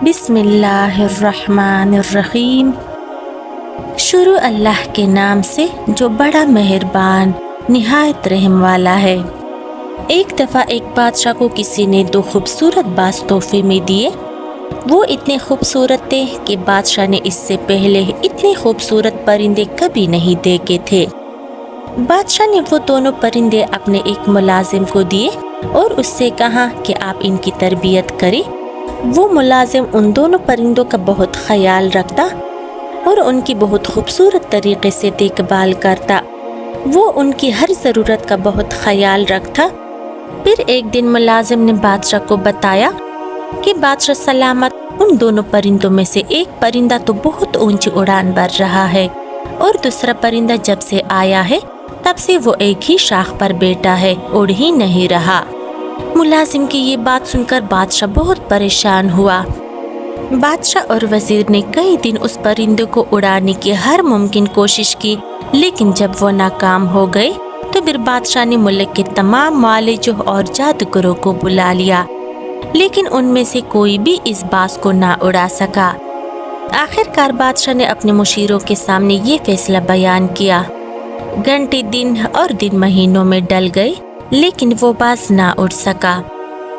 بسم اللہ الرحمن الرحیم۔ شروع اللہ کے نام سے جو بڑا مہربان نہایت رحم والا ہے۔ ایک دفعہ ایک بادشاہ کو کسی نے 2 خوبصورت باز تحفے میں دیے۔ وہ اتنے خوبصورت تھے کہ بادشاہ نے اس سے پہلے اتنے خوبصورت پرندے کبھی نہیں دیکھے تھے۔ بادشاہ نے وہ دونوں پرندے اپنے ایک ملازم کو دیے اور اس سے کہا کہ آپ ان کی تربیت کریں۔ وہ ملازم ان دونوں پرندوں کا بہت خیال رکھتا اور ان کی بہت خوبصورت طریقے سے دیکھ بھال کرتا۔ وہ ان کی ہر ضرورت کا بہت خیال رکھتا۔ پھر ایک دن ملازم نے بادشاہ کو بتایا کہ بادشاہ سلامت، ان دونوں پرندوں میں سے ایک پرندہ تو بہت اونچی اڑان بھر رہا ہے اور دوسرا پرندہ جب سے آیا ہے تب سے وہ ایک ہی شاخ پر بیٹھا ہے، اڑ ہی نہیں رہا۔ ملازم کی یہ بات سن کر بادشاہ بہت پریشان ہوا۔ بادشاہ اور وزیر نے کئی دن اس پرندے کو اڑانے کی ہر ممکن کوشش کی، لیکن جب وہ ناکام ہو گئے تو پھر بادشاہ نے ملک کے تمام معالجوں اور جادوگروں کو بلا لیا، لیکن ان میں سے کوئی بھی اس باز کو نہ اڑا سکا۔ آخر کار بادشاہ نے اپنے مشیروں کے سامنے یہ فیصلہ بیان کیا۔ گھنٹے دن اور دن مہینوں میں ڈل گئے لیکن وہ باز نہ اڑ سکا۔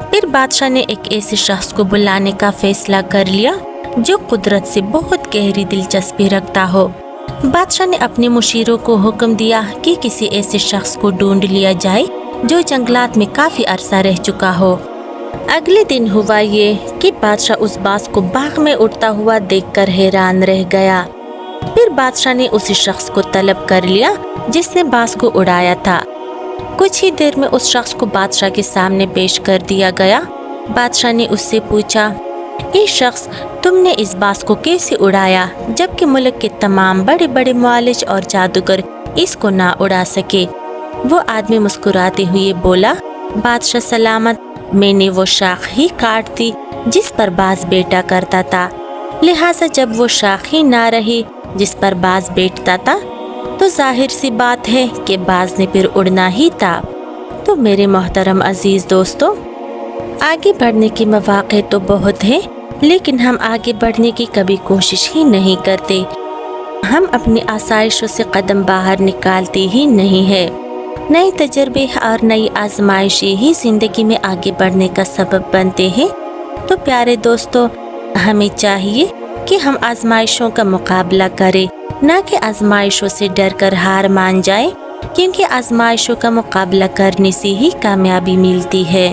پھر بادشاہ نے ایک ایسے شخص کو بلانے کا فیصلہ کر لیا جو قدرت سے بہت گہری دلچسپی رکھتا ہو۔ بادشاہ نے اپنے مشیروں کو حکم دیا کہ کسی ایسے شخص کو ڈھونڈ لیا جائے جو جنگلات میں کافی عرصہ رہ چکا ہو۔ اگلے دن ہوا یہ کہ بادشاہ اس باز کو باغ میں اڑتا ہوا دیکھ کر حیران رہ گیا۔ پھر بادشاہ نے اسی شخص کو طلب کر لیا جس نے باز کو اڑایا تھا۔ کچھ ہی دیر میں اس شخص کو بادشاہ کے سامنے پیش کر دیا گیا۔ بادشاہ نے اس سے پوچھا، اے شخص، تم نے اس باز کو کیسے اڑایا جبکہ ملک کے تمام بڑے بڑے معالج اور جادوگر اس کو نہ اڑا سکے؟ وہ آدمی مسکراتے ہوئے بولا، بادشاہ سلامت، میں نے وہ شاخ ہی کاٹ دی جس پر باز بیٹھا کرتا تھا، لہٰذا جب وہ شاخ ہی نہ رہی جس پر باز بیٹھتا تھا تو ظاہر سی بات ہے کہ باز نے پھر اڑنا ہی تھا۔ تو میرے محترم عزیز دوستو، آگے بڑھنے کے مواقع تو بہت ہیں لیکن ہم آگے بڑھنے کی کبھی کوشش ہی نہیں کرتے۔ ہم اپنی آسائشوں سے قدم باہر نکالتے ہی نہیں ہے۔ نئے تجربے اور نئی آزمائشیں ہی زندگی میں آگے بڑھنے کا سبب بنتے ہیں۔ تو پیارے دوستو، ہمیں چاہیے کہ ہم آزمائشوں کا مقابلہ کریں، نہ کہ آزمائشوں سے ڈر کر ہار مان جائیں، کیونکہ آزمائشوں کا مقابلہ کرنے سے ہی کامیابی ملتی ہے۔